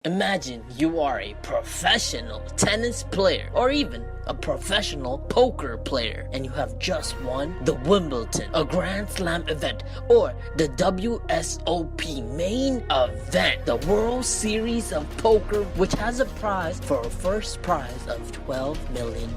Imagine you are a professional tennis player or even a professional poker player and you have just won the Wimbledon, a Grand Slam event, or the WSOP main event, the World Series of Poker, which has a prize for a first prize of $12 million.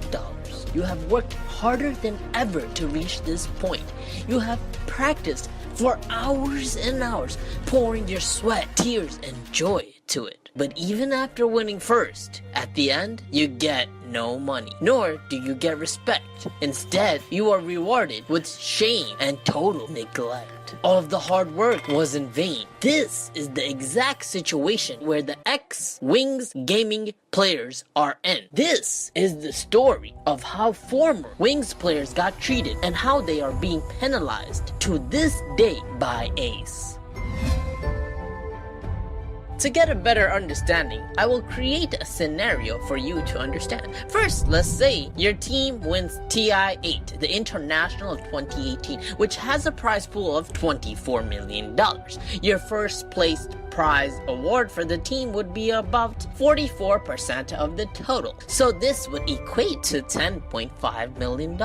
You have worked harder than ever to reach this point. You have practiced for hours and hours, pouring your sweat, tears, and joy to it. But even after winning first, at the end, you get no money, nor do you get respect. Instead, you are rewarded with shame and total neglect. All of the hard work was in vain. This is the exact situation where the ex-Wings gaming players are in. This is the story of how former Wings players got treated and how they are being penalized to this day by Ace. To get a better understanding, I will create a scenario for you to understand. First, let's say your team wins TI6, the International of 2018, which has a prize pool of $24 million. Your first placed prize award for the team would be about 44% of the total. So this would equate to $10.5 million.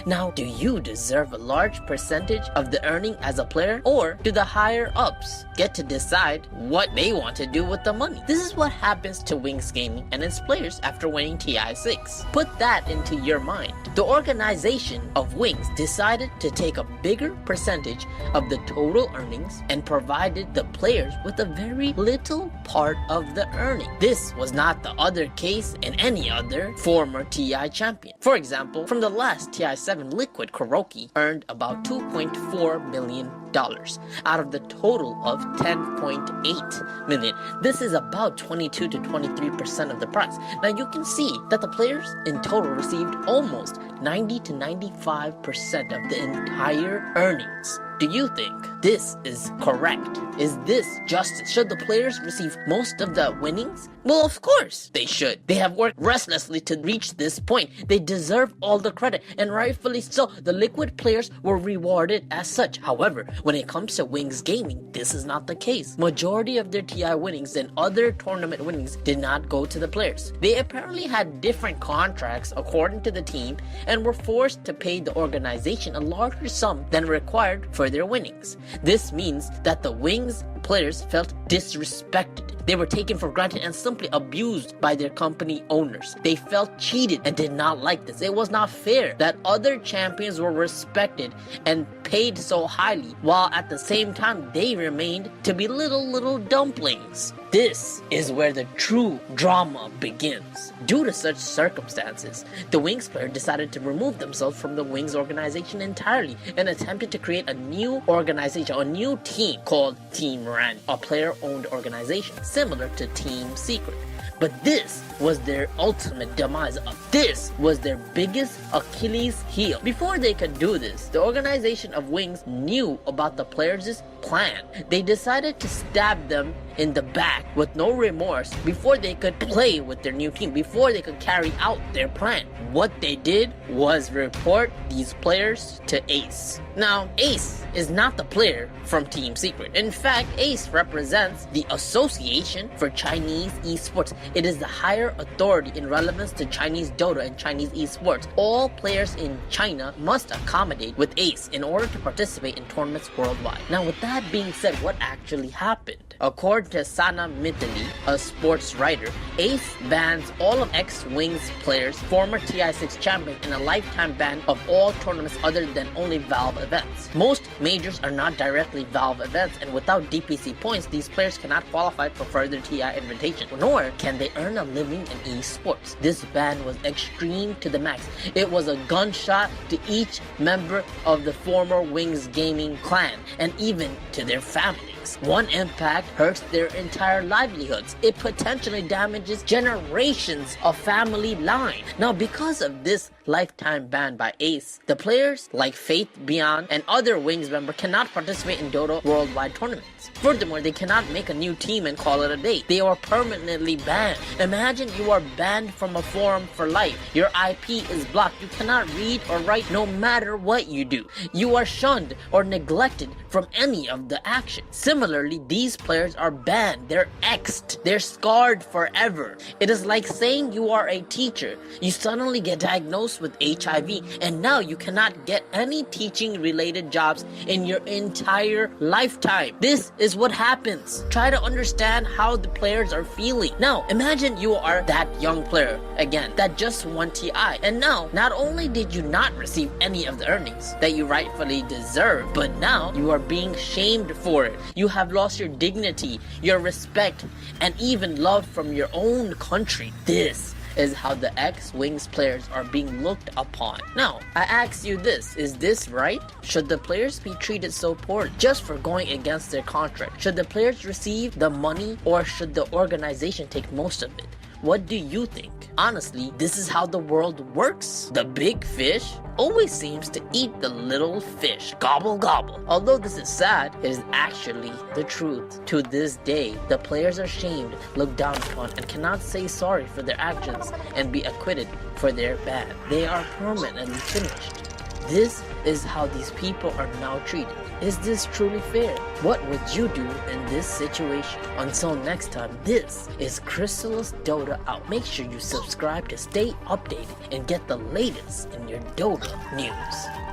Now, do you deserve a large percentage of the earning as a player, or do the higher ups get to decide what they want to do with the money? This is what happens to Wings Gaming and its players after winning TI6. Put that into your mind. The organization of Wings decided to take a bigger percentage of the total earnings and provided the players with a very little part of the earning. This was not the other case in any other former TI champion. For example, from the last TI7, Liquid Kuroki earned about $2.4 million out of the total of $10.8 million. This is about 22 to 23% of the price. Now you can see that the players in total received almost 90 to 95% of the entire earnings. Do you think this is correct? Is this justice? Should the players receive most of the winnings? Well, of course they should. They have worked restlessly to reach this point. They deserve all the credit, and rightfully so. The Liquid players were rewarded as such. However, when it comes to Wings Gaming, this is not the case. Majority of their TI winnings and other tournament winnings did not go to the players. They apparently had different contracts according to the team and were forced to pay the organization a larger sum than required for their winnings. This means that the Wings players felt disrespected. They were taken for granted and simply abused by their company owners. They felt cheated and did not like this. It was not fair that other champions were respected and paid so highly, while at the same time they remained to be little dumplings. This is where the true drama begins. Due to such circumstances, the Wings player decided to remove themselves from the Wings organization entirely and attempted to create a new organization, a new team called Team Ran, a player-owned organization similar to Team Secret. But this was their ultimate demise. This was their biggest Achilles heel. Before they could do this, the organization of Wings knew about the players' plan. They decided to stab them in the back with no remorse before they could play with their new team, before they could carry out their plan. What they did was report these players to Ace. Now, Ace is not the player from Team Secret. In fact, Ace represents the Association for Chinese Esports. It is the higher authority in relevance to Chinese Dota and Chinese esports. All players in China must accommodate with Ace in order to participate in tournaments worldwide. Now, with that being said, what actually happened? According to Sana Mitali, a sports writer, Ace bans all of ex-Wings players, former TI6 champions, and a lifetime ban of all tournaments other than only Valve events. Most majors are not directly Valve events, and without DPC points, these players cannot qualify for further TI invitation, nor can they earn a living in esports. This ban was extreme to the max. It was a gunshot to each member of the former Wings Gaming clan, and even to their families. One impact hurts their entire livelihoods. It potentially damages generations of family line. Now, because of this lifetime ban by Ace, the players like Faith Beyond and other Wings members cannot participate in Dota worldwide tournaments. Furthermore, they cannot make a new team and call it a day. They are permanently banned. Imagine you are banned from a forum for life. Your IP is blocked. You cannot read or write no matter what you do. You are shunned or neglected from any of the actions. Similarly, these players are banned, they're X'd, they're scarred forever. It is like saying you are a teacher, you suddenly get diagnosed with HIV, and now you cannot get any teaching related jobs in your entire lifetime. This is what happens. Try to understand how the players are feeling. Now, imagine you are that young player, again, that just won TI, and now, not only did you not receive any of the earnings that you rightfully deserve, but now you are being shamed for it. You have lost your dignity, your respect, and even love from your own country. This is how the X-Wings players are being looked upon. Now, I ask you this, is this right? Should the players be treated so poorly just for going against their contract? Should the players receive the money, or should the organization take most of it? What do you think? Honestly, this is how the world works. The big fish always seems to eat the little fish. Gobble gobble. Although this is sad, it is actually the truth. To this day, the players are shamed, looked down upon, and cannot say sorry for their actions and be acquitted for their bad. They are permanently finished. This is how these people are now treated. Is this truly fair? What would you do in this situation? Until next time, this is Crystalis Dota out. Make sure you subscribe to stay updated and get the latest in your Dota news.